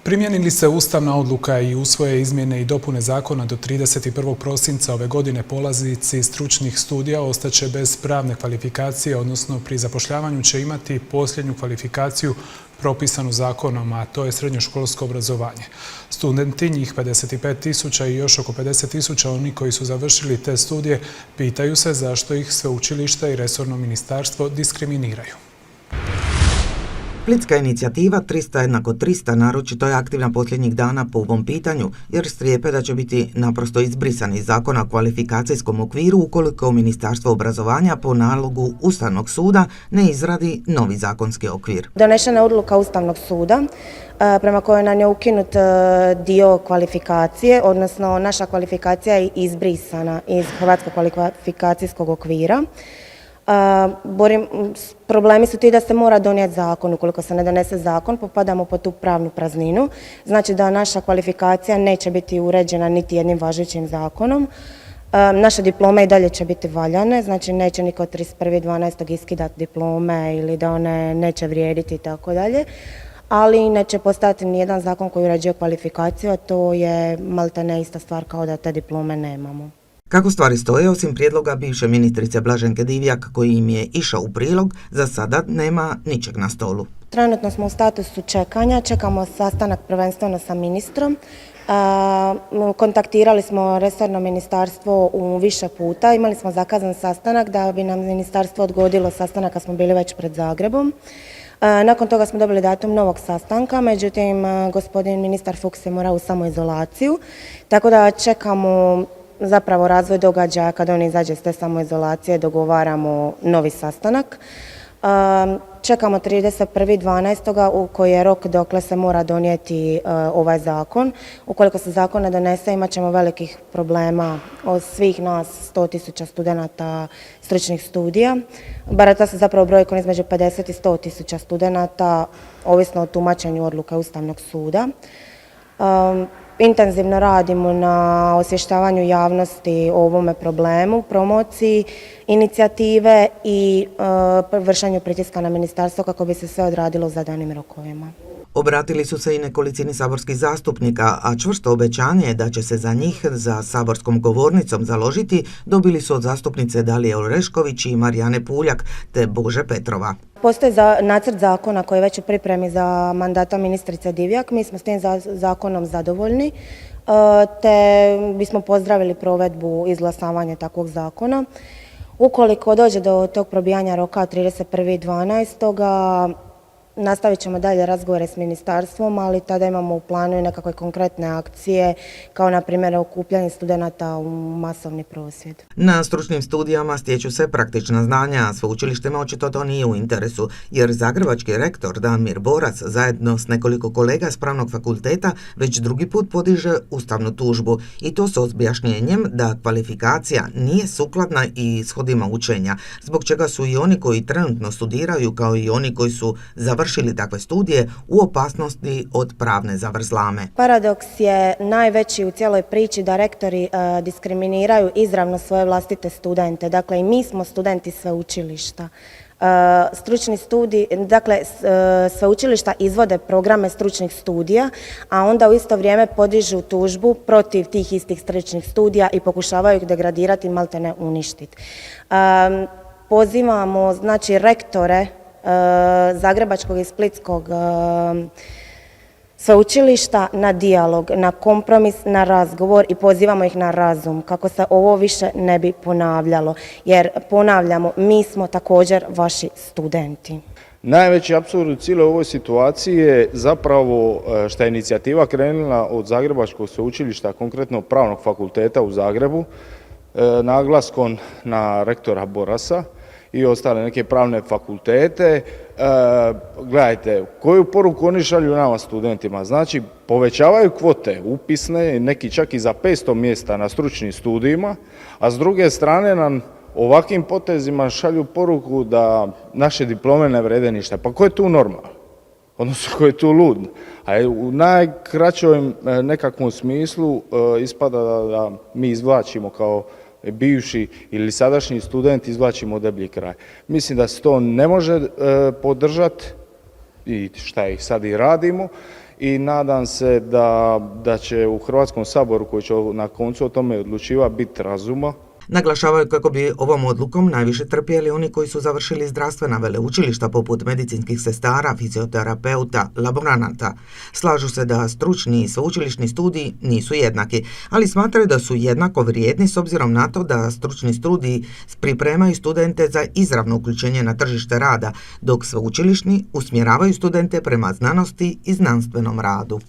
Primjeni li se ustavna odluka i usvoje izmjene i dopune zakona do 31. prosinca ove godine, polaznici stručnih studija ostaće bez pravne kvalifikacije, odnosno pri zapošljavanju će imati posljednju kvalifikaciju propisanu zakonom, a to je srednjoškolsko obrazovanje. Studenti, njih 55.000 i još oko 50.000 oni koji su završili te studije, pitaju se zašto ih sveučilišta i resorno ministarstvo diskriminiraju. Splitska inicijativa 300 = 300 naročito je aktivna posljednjih dana po ovom pitanju, jer strepe da će biti naprosto izbrisani iz zakona o kvalifikacijskom okviru ukoliko Ministarstvo obrazovanja po nalogu Ustavnog suda ne izradi novi zakonski okvir. Donešena je odluka Ustavnog suda prema kojoj nam je ukinut dio kvalifikacije, odnosno naša kvalifikacija je izbrisana iz Hrvatskog kvalifikacijskog okvira. Problemi su ti da se mora donijeti zakon. Ukoliko se ne donese zakon, popadamo pod tu pravnu prazninu. Znači da naša kvalifikacija neće biti uređena niti jednim važećim zakonom. Naše diplome i dalje će biti valjane, znači neće niko 31.12. iskidati diplome ili da one neće vrijediti i tako dalje. Ali neće postojati nijedan zakon koji uređuje kvalifikaciju, a to je maltene ista stvar kao da te diplome nemamo. Kako stvari stoje, osim prijedloga bivše ministrice Blaženke Divjak koji im je išao u prilog, za sada nema ničeg na stolu. Trenutno smo u statusu čekanja, čekamo sastanak prvenstveno sa ministrom. Kontaktirali smo resorno ministarstvo u više puta, imali smo zakazan sastanak da bi nam ministarstvo odgodilo sastanak kad smo bili već pred Zagrebom. Nakon toga smo dobili datum novog sastanka, međutim gospodin ministar Fuchs je morao u samoizolaciju, tako da čekamo zapravo razvoj događaja. Kad on izađe iz te samoizolacije, dogovaramo novi sastanak. Čekamo 31.12. u koji je rok dokle se mora donijeti ovaj zakon. Ukoliko se zakon ne donese, imat ćemo velikih problema od svih nas 100.000 studenata stručnih studija. Barata se zapravo brojkom između 50 i 100.000 studenata, ovisno o tumačenju odluke Ustavnog suda. Intenzivno radimo na osvještavanju javnosti o ovome problemu, promociji inicijative i vršenju pritiska na ministarstvo kako bi se sve odradilo u zadanim rokovima. Obratili su se i nekolicini saborskih zastupnika, a čvrsto obećanje je da će se za njih za saborskom govornicom založiti dobili su od zastupnice Dalije Orešković i Marijane Puljak te Bože Petrova. Postoji nacrt zakona koji je već u pripremi za mandata ministrice Divjak. Mi smo s tim zakonom zadovoljni, te bismo pozdravili provedbu izglasavanja takvog zakona. Ukoliko dođe do tog probijanja roka 31.12. nastavit ćemo dalje razgovore s ministarstvom, ali tada imamo u planu i nekakve konkretne akcije, kao na primjer okupljanje studenata u masovni prosvjed. Na stručnim studijama stječu se praktična znanja, a sveučilištima očito to nije u interesu, jer zagrebački rektor Damir Borac zajedno s nekoliko kolega s Pravnog fakulteta već drugi put podiže ustavnu tužbu, i to s objašnjenjem da kvalifikacija nije sukladna i ishodima učenja, zbog čega su i oni koji trenutno studiraju kao i oni koji su završili takve studije u opasnosti od pravne zavrzlame. Paradoks je najveći u cijeloj priči da rektori diskriminiraju izravno svoje vlastite studente. Dakle, i mi smo studenti sveučilišta. Stručni studij, dakle, sveučilišta izvode programe stručnih studija, a onda u isto vrijeme podižu tužbu protiv tih istih stručnih studija i pokušavaju ih degradirati i maltene uništiti. Pozivamo, znači, rektore Zagrebačkog i Splitskog sveučilišta na dijalog, na kompromis, na razgovor i pozivamo ih na razum kako se ovo više ne bi ponavljalo. Jer ponavljamo, mi smo također vaši studenti. Najveći apsurd u cijeloj ovoj situaciji je zapravo što je inicijativa krenula od Zagrebačkog sveučilišta, konkretno Pravnog fakulteta u Zagrebu, naglaskom na rektora Borasa i ostale neke pravne fakultete. Gledajte, koju poruku oni šalju nama studentima? Znači, povećavaju kvote upisne, neki čak i za 500 mjesta na stručnim studijima, a s druge strane nam ovakvim potezima šalju poruku da naše diplome ne vrede ništa. Pa ko je tu normalan? Odnosno, ko je tu lud? A u najkraćoj nekakvom smislu ispada da mi izvlačimo kao bivši ili sadašnji student izvlačimo deblji kraj. Mislim da se to ne može podržati i šta ih sad i radimo. I nadam se da će u Hrvatskom saboru, koji će na koncu o tome odlučivati, biti razuma. Naglašavaju kako bi ovom odlukom najviše trpjeli oni koji su završili zdravstvena veleučilišta poput medicinskih sestara, fizioterapeuta, laboranata. Slažu se da stručni i sveučilišni studiji nisu jednaki, ali smatraju da su jednako vrijedni s obzirom na to da stručni studiji pripremaju studente za izravno uključenje na tržište rada, dok sveučilišni usmjeravaju studente prema znanosti i znanstvenom radu.